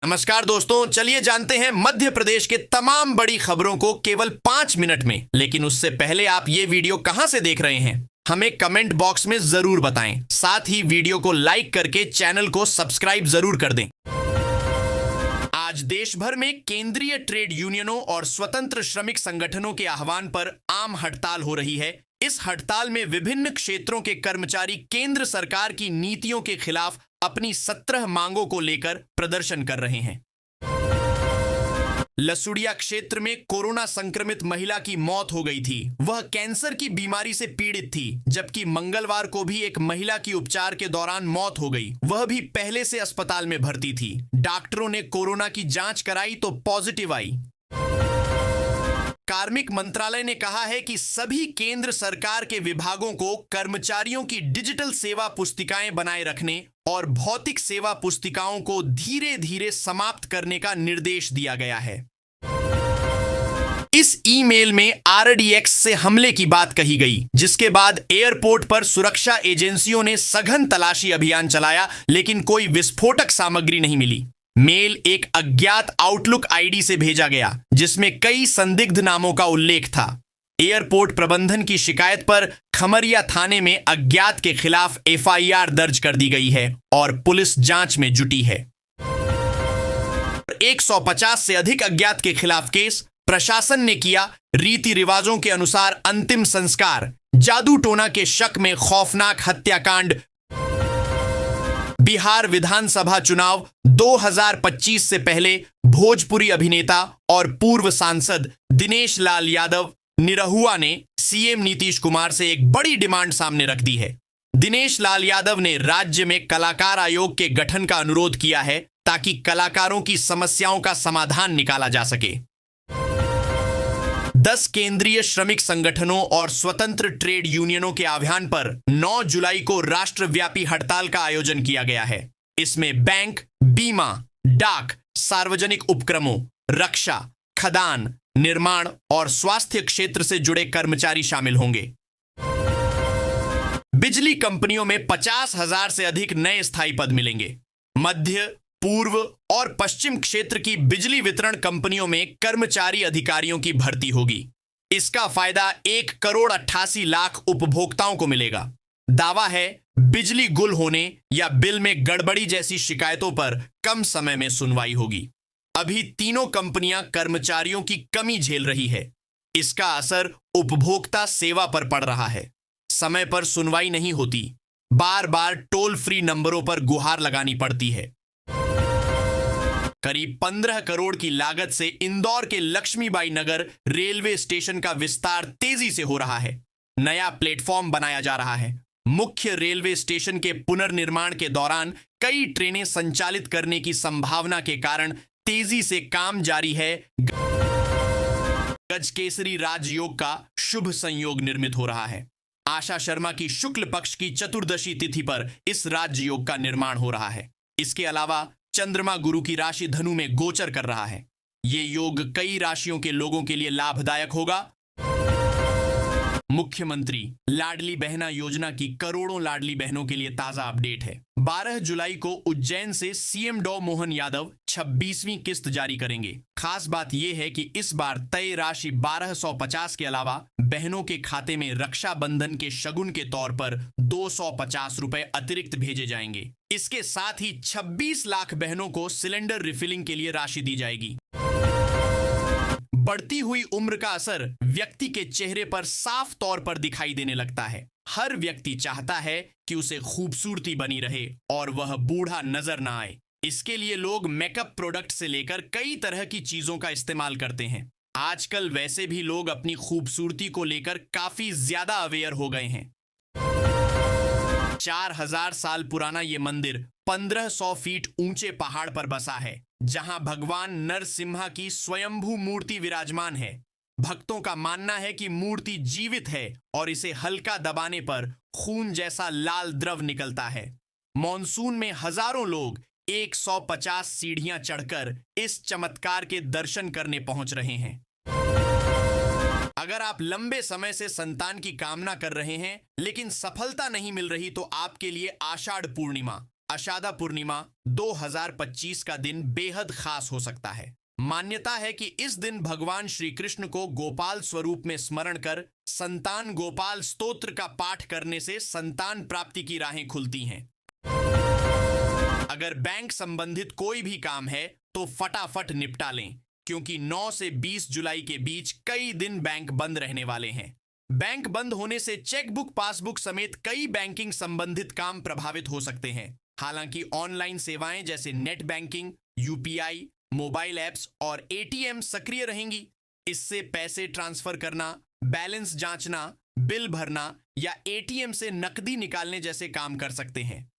नमस्कार दोस्तों, चलिए जानते हैं मध्य प्रदेश के तमाम बड़ी खबरों को केवल 5 मिनट में। लेकिन उससे पहले आप ये वीडियो कहां से देख रहे हैं हमें कमेंट बॉक्स में जरूर बताएं। साथ ही वीडियो को लाइक करके चैनल को सब्सक्राइब जरूर कर दें। आज देश भर में केंद्रीय ट्रेड यूनियनों और स्वतंत्र श्रमिक संगठनों के आह्वान पर आम हड़ताल हो रही है। इस हड़ताल में विभिन्न क्षेत्रों के कर्मचारी केंद्र सरकार की नीतियों के खिलाफ अपनी 17 मांगों को लेकर प्रदर्शन कर रहे हैं। लसुड़िया क्षेत्र में कोरोना संक्रमित महिला की मौत हो गई थी। वह कैंसर की बीमारी से पीड़ित थी, जबकि मंगलवार को भी एक महिला की उपचार के दौरान मौत हो गई। वह भी पहले से अस्पताल में भर्ती थी। डॉक्टरों ने कोरोना की जांच कराई तो पॉजिटिव आई। कार्मिक मंत्रालय ने कहा है कि सभी केंद्र सरकार के विभागों को कर्मचारियों की डिजिटल सेवा पुस्तिकाएं बनाए रखने और भौतिक सेवा पुस्तिकाओं को धीरे धीरे समाप्त करने का निर्देश दिया गया है। इस ईमेल में RDX से हमले की बात कही गई, जिसके बाद एयरपोर्ट पर सुरक्षा एजेंसियों ने सघन तलाशी अभियान चलाया, लेकिन कोई विस्फोटक सामग्री नहीं मिली। मेल एक अज्ञात आउटलुक आईडी से भेजा गया, जिसमें कई संदिग्ध नामों का उल्लेख था। एयरपोर्ट प्रबंधन की शिकायत पर खमरिया थाने में अज्ञात के खिलाफ FIR दर्ज कर दी गई है और पुलिस जांच में जुटी है। 150 से अधिक अज्ञात के खिलाफ केस। प्रशासन ने किया रीति रिवाजों के अनुसार अंतिम संस्कार। जादू टोना के शक में खौफनाक हत्याकांड। बिहार विधानसभा चुनाव 2025 से पहले भोजपुरी अभिनेता और पूर्व सांसद दिनेश लाल यादव निरहुआ ने CM नीतीश कुमार से एक बड़ी डिमांड सामने रख दी है। दिनेश लाल यादव ने राज्य में कलाकार आयोग के गठन का अनुरोध किया है, ताकि कलाकारों की समस्याओं का समाधान निकाला जा सके। 10 केंद्रीय श्रमिक संगठनों और स्वतंत्र ट्रेड यूनियनों के आह्वान पर 9 जुलाई को राष्ट्रव्यापी हड़ताल का आयोजन किया गया है। इसमें बैंक, बीमा, डाक, सार्वजनिक उपक्रमों, रक्षा, खदान, निर्माण और स्वास्थ्य क्षेत्र से जुड़े कर्मचारी शामिल होंगे। बिजली कंपनियों में 50,000 से अधिक नए स्थायी पद मिलेंगे। मध्य, पूर्व और पश्चिम क्षेत्र की बिजली वितरण कंपनियों में कर्मचारी अधिकारियों की भर्ती होगी। इसका फायदा 1,88,00,000 उपभोक्ताओं को मिलेगा। दावा है बिजली गुल होने या बिल में गड़बड़ी जैसी शिकायतों पर कम समय में सुनवाई होगी। अभी तीनों कंपनियां कर्मचारियों की कमी झेल रही है। इसका असर उपभोक्ता सेवा पर पड़ रहा है। समय पर सुनवाई नहीं होती। बार बार टोल फ्री नंबरों पर गुहार लगानी पड़ती है। करीब 15 करोड़ की लागत से इंदौर के लक्ष्मीबाई नगर रेलवे स्टेशन का विस्तार तेजी से हो रहा है। नया प्लेटफॉर्म बनाया जा रहा है। मुख्य रेलवे स्टेशन के पुनर्निर्माण के दौरान कई ट्रेनें संचालित करने की संभावना के कारण तेजी से काम जारी है। गजकेसरी राजयोग का शुभ संयोग निर्मित हो रहा है। आशा शर्मा की शुक्ल पक्ष की चतुर्दशी तिथि पर इस राजयोग का निर्माण हो रहा है। इसके अलावा चंद्रमा गुरु की राशि धनु में गोचर कर रहा है। ये योग कई राशियों के लोगों के लिए लाभदायक होगा। मुख्यमंत्री लाडली बहना योजना की करोड़ों लाडली बहनों के लिए ताजा अपडेट है। 12 जुलाई को उज्जैन से CM डॉ मोहन यादव 26वीं किस्त जारी करेंगे। खास बात यह है कि इस बार तय राशि 1250 के अलावा बहनों के खाते में रक्षाबंधन के शगुन के तौर पर 250 रुपए अतिरिक्त भेजे जाएंगे। इसके साथ ही 26 लाख बहनों को सिलेंडर रिफिलिंग के लिए राशि दी जाएगी। बढ़ती हुई उम्र का असर व्यक्ति के चेहरे पर साफ तौर पर दिखाई देने लगता है। हर व्यक्ति चाहता है कि उसे खूबसूरती बनी रहे और वह बूढ़ा नजर ना आए। इसके लिए लोग मेकअप प्रोडक्ट से लेकर कई तरह की चीजों का इस्तेमाल करते हैं। आजकल वैसे भी लोग अपनी खूबसूरती को लेकर काफी ज्यादा अवेयर हो गए हैं। 4000 साल पुराना ये मंदिर 1500 फीट ऊंचे पहाड़ पर बसा है, जहां भगवान नरसिम्हा की स्वयंभू मूर्ति विराजमान है। भक्तों का मानना है कि मूर्ति जीवित है और इसे हल्का दबाने पर खून जैसा लाल द्रव निकलता है। मॉनसून में हजारों लोग 150 सीढ़ियां चढ़कर इस चमत्कार के दर्शन करने पहुंच रहे हैं। अगर आप लंबे समय से संतान की कामना कर रहे हैं लेकिन सफलता नहीं मिल रही, तो आपके लिए आषाढ़ पूर्णिमा आषाढ़ पूर्णिमा 2025 का दिन बेहद खास हो सकता है। मान्यता है कि इस दिन भगवान श्री कृष्ण को गोपाल स्वरूप में स्मरण कर संतान गोपाल स्तोत्र का पाठ करने से संतान प्राप्ति की राहें खुलती हैं। अगर बैंक संबंधित कोई भी काम है तो फटाफट निपटा लें, क्योंकि 9 से 20 जुलाई के बीच कई दिन बैंक बंद रहने वाले हैं। बैंक बंद होने से चेकबुक, पासबुक समेत कई बैंकिंग संबंधित काम प्रभावित हो सकते हैं। हालांकि ऑनलाइन सेवाएं जैसे net banking, UPI, mobile apps और एटीएम सक्रिय रहेंगी। इससे पैसे ट्रांसफर करना, बैलेंस जांचना, बिल भरना या एटीएम से नकदी निकालने जैसे काम कर सकते हैं।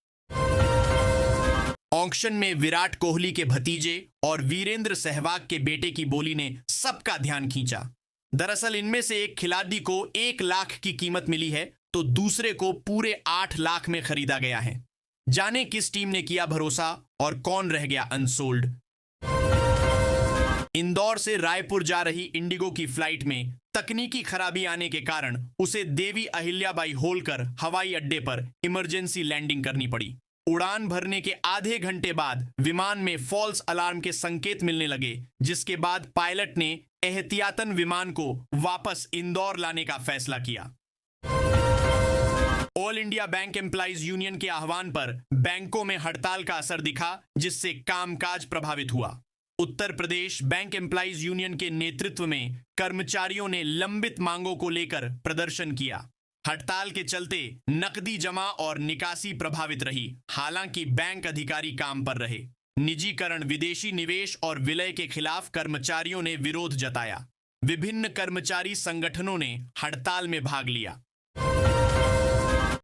ऑक्शन में विराट कोहली के भतीजे और वीरेंद्र सहवाग के बेटे की बोली ने सबका ध्यान खींचा। दरअसल इनमें से एक खिलाड़ी को 1 लाख की कीमत मिली है तो दूसरे को पूरे 8 लाख में खरीदा गया है। जाने किस टीम ने किया भरोसा और कौन रह गया अनसोल्ड। इंदौर से रायपुर जा रही इंडिगो की फ्लाइट में तकनीकी खराबी आने के कारण उसे देवी अहिल्याबाई होलकर हवाई अड्डे पर इमरजेंसी लैंडिंग करनी पड़ी। उड़ान भरने के आधे घंटे बाद विमान में फॉल्स अलार्म के संकेत मिलने लगे, जिसके बाद पायलट ने एहतियातन विमान को वापस इंदौर लाने का फैसला किया। All India bank employees union के आह्वान पर बैंकों में हड़ताल का असर दिखा, जिससे कामकाज प्रभावित हुआ। Uttar Pradesh bank employees union के नेतृत्व में कर्मचारियों ने लंबित मांगों को लेकर प्रदर्शन किया। हड़ताल के चलते नकदी जमा और निकासी प्रभावित रही। हालांकि बैंक अधिकारी काम पर रहे। निजीकरण, विदेशी निवेश और विलय के खिलाफ कर्मचारियों ने विरोध जताया। विभिन्न कर्मचारी संगठनों ने हड़ताल में भाग लिया।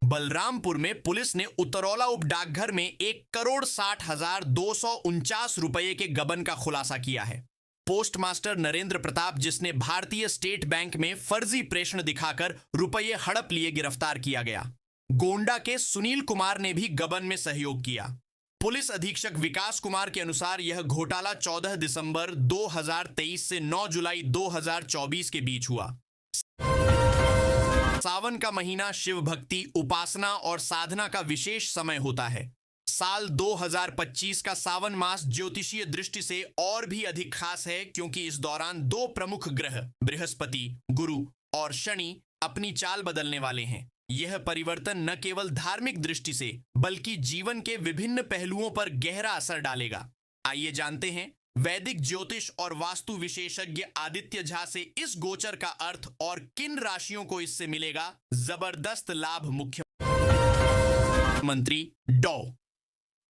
बलरामपुर में पुलिस ने उतरौला उप डाकघर में 1,60,249 रुपए के गबन का खुलासा किया है। पोस्टमास्टर नरेंद्र प्रताप, जिसने भारतीय स्टेट बैंक में फर्जी प्रेषण दिखाकर रुपये हड़प लिए, गिरफ्तार किया गया। गोंडा के सुनील कुमार ने भी गबन में सहयोग किया। पुलिस अधीक्षक विकास कुमार के अनुसार यह घोटाला 14 दिसंबर 2023 से 9 जुलाई 2024 के बीच हुआ। सावन का महीना शिव भक्ति, उपासना और साधना का विशेष समय होता है। साल 2025 का सावन मास ज्योतिषीय दृष्टि से और भी अधिक खास है, क्योंकि इस दौरान 2 प्रमुख ग्रह बृहस्पति, गुरु और शनि अपनी चाल बदलने वाले हैं। यह परिवर्तन न केवल धार्मिक दृष्टि से बल्कि जीवन के विभिन्न पहलुओं पर गहरा असर डालेगा। आइए जानते हैं वैदिक ज्योतिष और वास्तु विशेषज्ञ आदित्य झा से इस गोचर का अर्थ और किन राशियों को इससे मिलेगा जबरदस्त लाभ। मुख्यमंत्री डॉ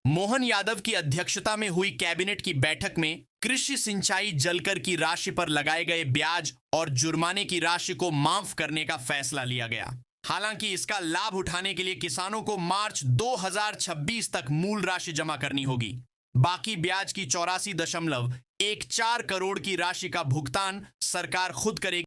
मोहन यादव की अध्यक्षता में हुई कैबिनेट की बैठक में कृषि सिंचाई जलकर की राशि पर लगाए गए ब्याज और जुर्माने की राशि को माफ करने का फैसला लिया गया। हालांकि इसका लाभ उठाने के लिए किसानों को मार्च 2026 तक मूल राशि जमा करनी होगी। बाकी ब्याज की 84.14 करोड़ की राशि का भुगतान सरकार खुद करेगी।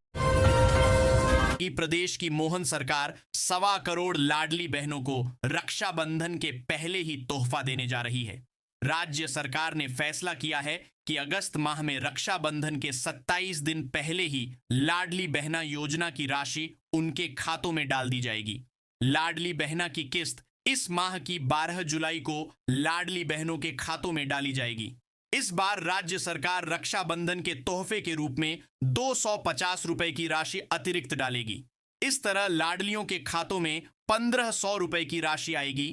प्रदेश की मोहन सरकार 1.25 करोड़ लाडली बहनों को रक्षाबंधन के पहले ही तोहफा देने जा रही है। राज्य सरकार ने फैसला किया है कि अगस्त माह में रक्षाबंधन के 27 दिन पहले ही लाडली बहना योजना की राशि उनके खातों में डाल दी जाएगी। लाडली बहना की किस्त इस माह की 12 जुलाई को लाडली बहनों के खातों में डाली जाएगी। इस बार राज्य सरकार रक्षाबंधन के तोहफे के रूप में 250 रुपए की राशि अतिरिक्त डालेगी। इस तरह लाडलियों के खातों में 1500 रुपए की राशि आएगी।